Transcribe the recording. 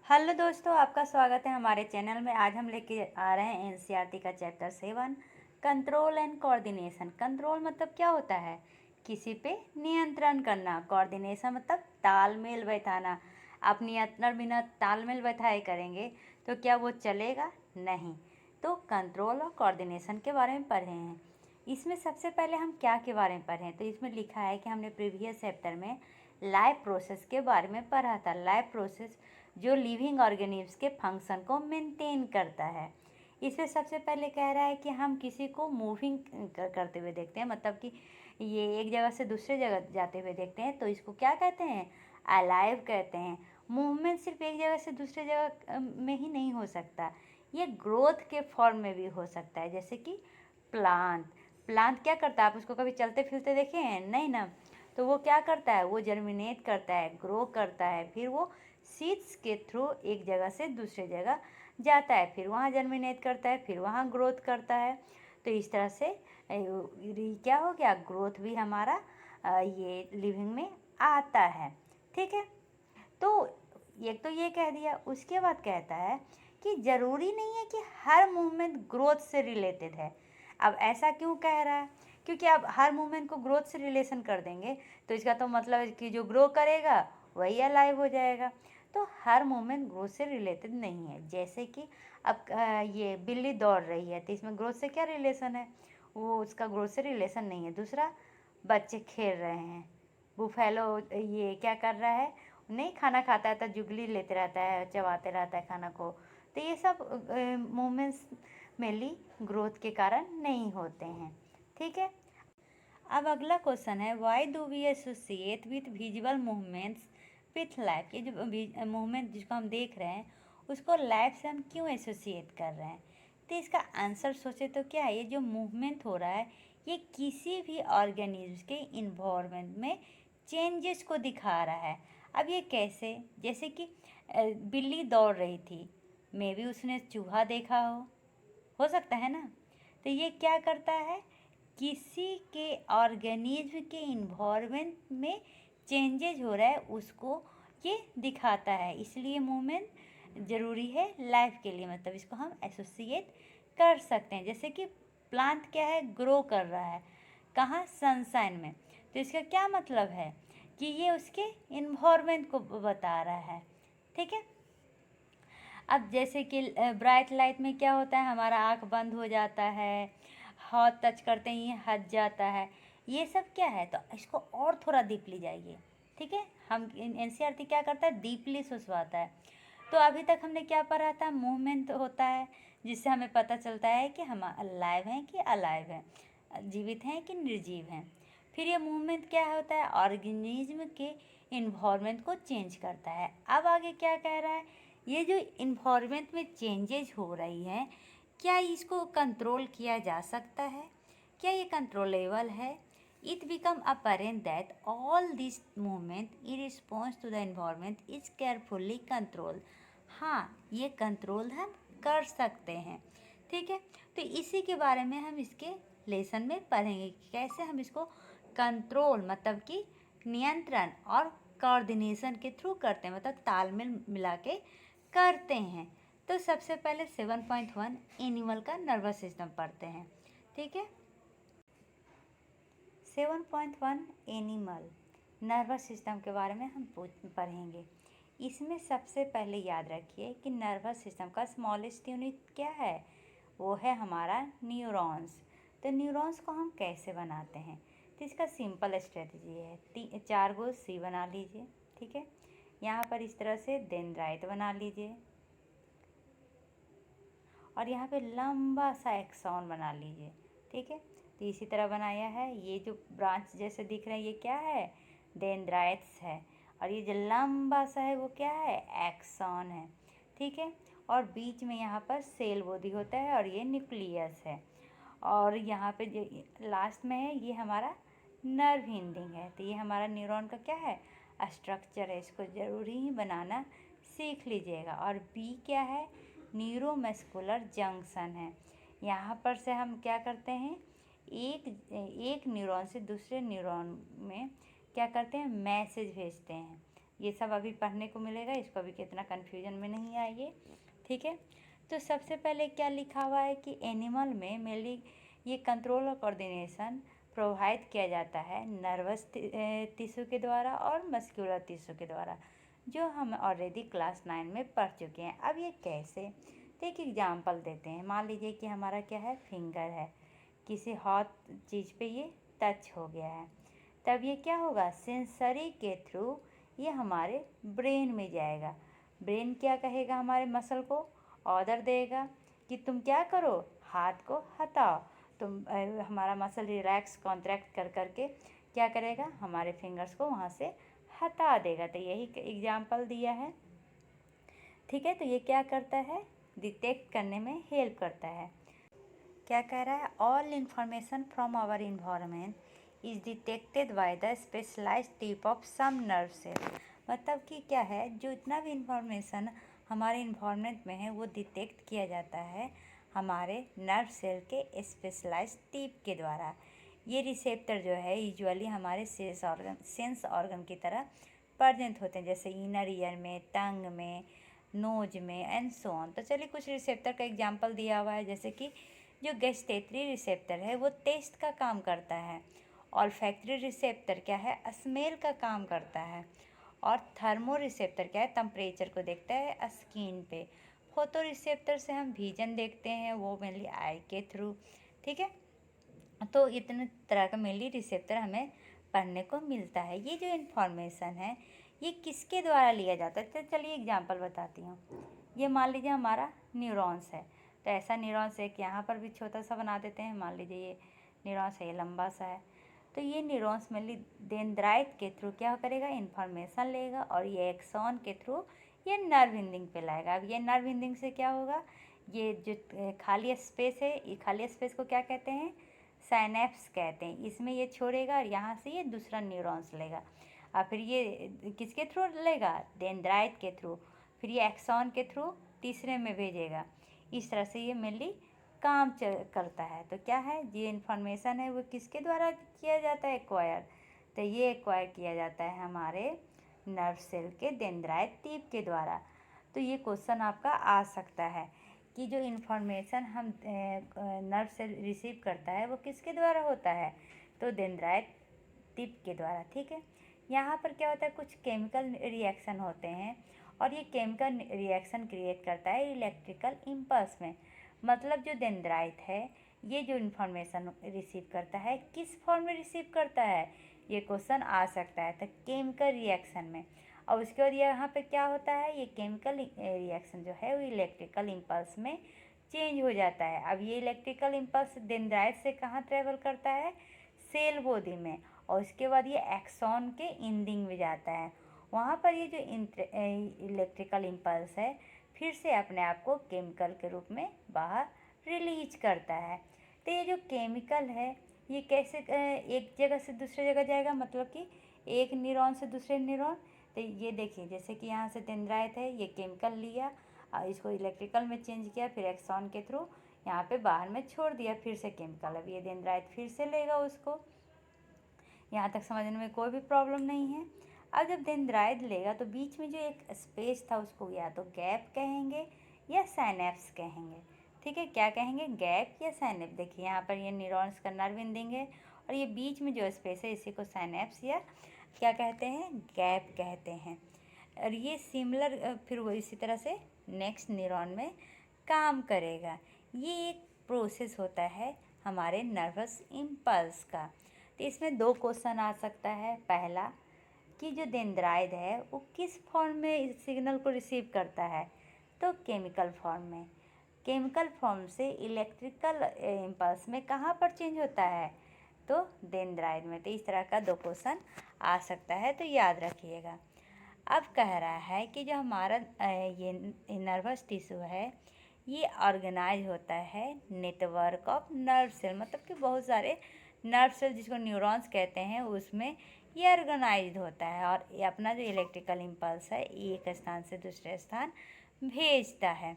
Hello दोस्तों, आपका स्वागत है हमारे चैनल में। आज हम लेके आ रहे हैं एनसीईआरटी का chapter 7 control and coordination. Control मतलब क्या होता है? किसी पे नियंत्रण करना। कोऑर्डिनेशन मतलब तालमेल बैठाना। आप नियंत्रण बिना तालमेल बैठाए करेंगे तो क्या वो चलेगा? नहीं। तो कंट्रोल और कोऑर्डिनेशन के बारे में पढ़े हैं। इसमें सबसे पहले हम क्या के बारे में पढ़े हैं? तो इसमें लिखा है कि हमने प्रीवियस चैप्टर में लाइफ प्रोसेस के बारे में पढ़ा था। लाइफ प्रोसेस जो लिविंग ऑर्गेनिम्स के फंक्शन को मेंटेन करता है। इसमें सबसे पहले कह रहा है कि हम किसी को मूविंग करते हुए देखते हैं, मतलब कि ये एक जगह से दूसरे जगह जाते हुए देखते हैं, तो इसको क्या कहते हैं? अलाइव कहते हैं। मूवमेंट सिर्फ एक जगह से दूसरे जगह में ही नहीं हो सकता, ये ग्रोथ के फॉर्म में भी हो सकता है। जैसे कि प्लांट प्लांट क्या करता है? आप उसको कभी चलते फिरते देखे हैं? नहीं ना। तो वो क्या करता है? वो जर्मिनेट करता है, ग्रो करता है, फिर वो सीड्स के थ्रू एक जगह से दूसरे जगह जाता है, फिर वहाँ जर्मिनेट करता है, फिर वहाँ ग्रोथ करता है। तो इस तरह से क्या हो गया? ग्रोथ भी हमारा ये लिविंग में आता है। ठीक है। तो एक तो ये कह दिया। उसके बाद कहता है कि ज़रूरी नहीं है कि हर मूवमेंट ग्रोथ से रिलेटेड है। अब ऐसा क्यों कह रहा है? क्योंकि आप हर मूवमेंट को ग्रोथ से रिलेशन कर देंगे तो इसका तो मतलब है कि जो ग्रो करेगा वही अलाइव हो जाएगा। तो हर मूवमेंट ग्रोथ से रिलेटेड नहीं है। जैसे कि अब ये बिल्ली दौड़ रही है तो इसमें ग्रोथ से क्या रिलेशन है? वो उसका ग्रोथ से रिलेशन नहीं है। दूसरा, बच्चे खेल रहे हैं, बुफेलो ये क्या कर रहा है? नहीं खाना खाता है तो जुगली लेते रहता है, चबाते रहता है खाना को। तो ये सब मूवमेंट्स मेनली ग्रोथ के कारण नहीं होते हैं। ठीक है। अब अगला क्वेश्चन है, why do we associate with visual movements with life? ये जो मूवमेंट जिसको हम देख रहे हैं उसको लाइफ से हम क्यों एसोसिएट कर रहे हैं? तो इसका आंसर सोचे तो क्या है? ये जो मूवमेंट हो रहा है ये किसी भी ऑर्गेनिज्म के इन्वायरमेंट में चेंजेस को दिखा रहा है। अब ये कैसे? जैसे कि बिल्ली दौड़ रही थी, मे बी उसने चूहा देखा हो सकता है ना। तो ये क्या करता है? किसी के ऑर्गेनिज्म के इन्वायरमेंट में चेंजेज हो रहा है उसको ये दिखाता है। इसलिए मूवमेंट ज़रूरी है लाइफ के लिए, मतलब इसको हम एसोसिएट कर सकते हैं। जैसे कि प्लांट क्या है? ग्रो कर रहा है। कहाँ? सनशाइन में। तो इसका क्या मतलब है? कि ये उसके इन्वायरमेंट को बता रहा है। ठीक है। अब जैसे कि ब्राइट लाइट में क्या होता है? हमारा आँख बंद हो जाता है, हाथ टच करते ही हट जाता है। ये सब क्या है? तो इसको और थोड़ा डीपली जाइए। ठीक है। हम एनसीईआरटी क्या करता है? डीपली सोचवाता है। तो अभी तक हमने क्या पढ़ा था? मूवमेंट होता है जिससे हमें पता चलता है कि हम अलाइव हैं कि अलाइव हैं, जीवित हैं कि निर्जीव हैं। फिर ये मूवमेंट क्या होता है? ऑर्गेनिज्म के इन्वायरमेंट को चेंज करता है। अब आगे क्या कह रहा है? ये जो इन्वायरमेंट में चेंजेस हो रही हैं, क्या इसको कंट्रोल किया जा सकता है? क्या ये कंट्रोलेबल है? It become apparent that all this movement in response to the environment is carefully controlled। हाँ, ये कंट्रोल हम कर सकते हैं। ठीक है। तो इसी के बारे में हम इसके लेसन में पढ़ेंगे कि कैसे हम इसको कंट्रोल मतलब कि नियंत्रण और कोऑर्डिनेशन के थ्रू करते हैं, मतलब तालमेल मिला के करते हैं। तो सबसे पहले 7.1 एनिमल का नर्वस सिस्टम पढ़ते हैं। ठीक है। 7.1 एनिमल नर्वस सिस्टम के बारे में हम पढ़ेंगे। इसमें सबसे पहले याद रखिए कि नर्वस सिस्टम का स्मॉलेस्ट यूनिट क्या है? वो है हमारा न्यूरॉन्स। तो न्यूरॉन्स को हम कैसे बनाते हैं? तो इसका सिंपल स्ट्रेटजी है, 4 गो सी बना लीजिए। ठीक है। यहाँ पर इस तरह से डेंड्राइट बना लीजिए और यहाँ पे लंबा सा एक्सॉन बना लीजिए। ठीक है। तो इसी तरह बनाया है। ये जो ब्रांच जैसे दिख रहे हैं ये क्या है? डेंड्राइट्स है। और ये जो लंबा सा है वो क्या है? एक्सॉन है। ठीक है। और बीच में यहाँ पर सेल बॉडी होता है और ये न्यूक्लियस है। और यहाँ पे जो लास्ट में है ये हमारा नर्व एंडिंग है। तो ये हमारा न्यूरॉन का क्या है? स्ट्रक्चर है। इसको ज़रूरी ही बनाना सीख लीजिएगा। और बी क्या है? न्यूरोमस्कुलर जंक्शन है। यहाँ पर से हम क्या करते हैं? एक न्यूरॉन से दूसरे न्यूरॉन में क्या करते हैं? मैसेज भेजते हैं। ये सब अभी पढ़ने को मिलेगा, इसको अभी कितना कन्फ्यूजन में नहीं आइए, ठीक है। तो सबसे पहले क्या लिखा हुआ है कि एनिमल में मेनली ये कंट्रोल और कोऑर्डिनेशन प्रोवाइड किया जाता है नर्वस टिश्यू के द्वारा और मस्कुलर टिश्यू के द्वारा, जो हम ऑलरेडी क्लास 9 में पढ़ चुके हैं। अब ये कैसे, तो एक एग्जाम्पल देते हैं। मान लीजिए कि हमारा क्या है, फिंगर है, किसी हॉट चीज़ पे ये टच हो गया है, तब ये क्या होगा, सेंसरी के थ्रू ये हमारे ब्रेन में जाएगा। ब्रेन क्या कहेगा हमारे मसल को, ऑर्डर देगा कि तुम क्या करो, हाथ को हटाओ। तुम हमारा मसल रिलैक्स कॉन्ट्रैक्ट कर करके क्या करेगा, हमारे फिंगर्स को वहाँ से हटा देगा। तो यही एग्जाम्पल दिया है, ठीक है। तो ये क्या करता है, डिटेक्ट करने में हेल्प करता है। क्या कह रहा है, all information from our environment is detected by the specialised tip of some nerve cell. मतलब कि क्या है, जो इतना भी इंफॉर्मेशन हमारे इन्वायरमेंट में है वो डिटेक्ट किया जाता है हमारे नर्व सेल के स्पेशलाइज्ड टिप के द्वारा। ये रिसेप्टर जो है यूजुअली हमारे सेंस ऑर्गन की तरह प्रेजेंट होते हैं, जैसे इनर ईयर में, टंग में, नोज में एंड सो ऑन। तो चलिए कुछ रिसेप्टर का एग्जांपल दिया हुआ है, जैसे कि जो गैस्टेटरी रिसेप्टर है वो टेस्ट का काम करता है, ऑल्फैक्टरी रिसेप्टर क्या है, स्मेल का काम करता है, और थर्मो रिसेप्टर क्या है, टेम्परेचर को देखता है स्किन पे। फोटो रिसेप्टर से हम विजन देखते हैं, वो मेनली आई के थ्रू, ठीक है। तो इतने तरह का मेनली रिसेप्टर हमें पढ़ने को मिलता है। ये जो इन्फॉर्मेशन है ये किसके द्वारा लिया जाता है, तो चलिए एग्जांपल बताती हूँ। ये मान लीजिए हमारा न्यूरॉन्स है, तो ऐसा न्यूरॉन्स एक यहाँ पर भी छोटा सा बना देते हैं। मान लीजिए ये न्यूरॉन्स है, ये लंबा सा है, तो ये न्यूरॉन्स मेनली डेंड्राइट के थ्रू क्या करेगा, इन्फॉर्मेशन लेगा, और ये एक्सॉन के थ्रू ये नर्व एंडिंग पे लाएगा। अब ये नर्व एंडिंग से क्या होगा, ये जो खाली स्पेस है, ये खाली स्पेस को क्या कहते हैं, साइनेप्स कहते हैं। इसमें ये छोड़ेगा और यहाँ से ये दूसरा न्यूरॉन्स लेगा, और फिर ये किसके थ्रू लेगा, डेंड्राइट के थ्रू, फिर ये एक्सॉन के थ्रू तीसरे में भेजेगा। इस तरह से ये मेनली काम करता है। तो क्या है, ये इन्फॉर्मेशन है वो किसके द्वारा किया जाता है, एक्वायर। तो ये एक्वायर किया जाता है हमारे नर्व सेल के डेंड्राइट टिप के द्वारा। तो ये क्वेश्चन आपका आ सकता है कि जो इन्फॉर्मेशन हम नर्व से रिसीव करता है वो किसके द्वारा होता है, तो डेंड्राइट टिप के द्वारा, ठीक है। यहाँ पर क्या होता है, कुछ केमिकल रिएक्शन होते हैं, और ये केमिकल रिएक्शन क्रिएट करता है इलेक्ट्रिकल इम्पल्स में। मतलब जो डेंड्राइट है ये जो इन्फॉर्मेशन रिसीव करता है किस फॉर्म में रिसीव करता है, ये क्वेश्चन आ सकता है। तो केमिकल रिएक्शन में, और उसके बाद यहाँ पे क्या होता है, ये केमिकल रिएक्शन जो है वो इलेक्ट्रिकल इम्पल्स में चेंज हो जाता है। अब ये इलेक्ट्रिकल इम्पल्स डेंड्राइट से कहाँ ट्रेवल करता है, सेल बॉडी में, और उसके बाद ये एक्सॉन के एंडिंग में जाता है। वहाँ पर ये जो इलेक्ट्रिकल इम्पल्स है फिर से अपने आप को केमिकल के रूप में बाहर रिलीज करता है। तो ये जो केमिकल है ये कैसे एक जगह से दूसरे जगह जाएगा, मतलब कि एक न्यूरॉन से दूसरे न्यूरॉन। तो ये देखिए जैसे कि यहाँ से डेंड्राइट है, ये केमिकल लिया और इसको इलेक्ट्रिकल में चेंज किया, फिर एक्सॉन के थ्रू यहाँ पे बाहर में छोड़ दिया, फिर से केमिकल। अब ये डेंड्राइट फिर से लेगा उसको। यहाँ तक समझने में कोई भी प्रॉब्लम नहीं है। अब जब डेंड्राइट लेगा तो बीच में जो एक स्पेस था उसको या तो गैप कहेंगे या साइनेप्स कहेंगे, ठीक है। क्या कहेंगे, गैप या साइनेप्स। देखिए यहाँ पर ये न्यूरॉन्स का नर्व एंडिंग है, और ये बीच में जो स्पेस है इसी को साइनेप्स या क्या कहते हैं, गैप कहते हैं। और ये सिमिलर फिर वो इसी तरह से नेक्स्ट न्यूरॉन में काम करेगा। ये एक प्रोसेस होता है हमारे नर्वस इम्पल्स का। तो इसमें दो क्वेश्चन आ सकता है। पहला कि जो डेंड्राइट है वो किस फॉर्म में इस सिग्नल को रिसीव करता है, तो केमिकल फॉर्म में। केमिकल फॉर्म से इलेक्ट्रिकल इम्पल्स में कहाँ पर चेंज होता है, तो डेंड्राइट में। तो इस तरह का दो क्वेश्चन आ सकता है, तो याद रखिएगा। अब कह रहा है कि जो हमारा ये नर्वस टिश्यू है ये ऑर्गेनाइज होता है नेटवर्क ऑफ नर्व सेल, मतलब कि बहुत सारे नर्व सेल जिसको न्यूरॉन्स कहते हैं उसमें ये ऑर्गेनाइज होता है, और ये अपना जो इलेक्ट्रिकल इम्पल्स है एक स्थान से दूसरे स्थान भेजता है।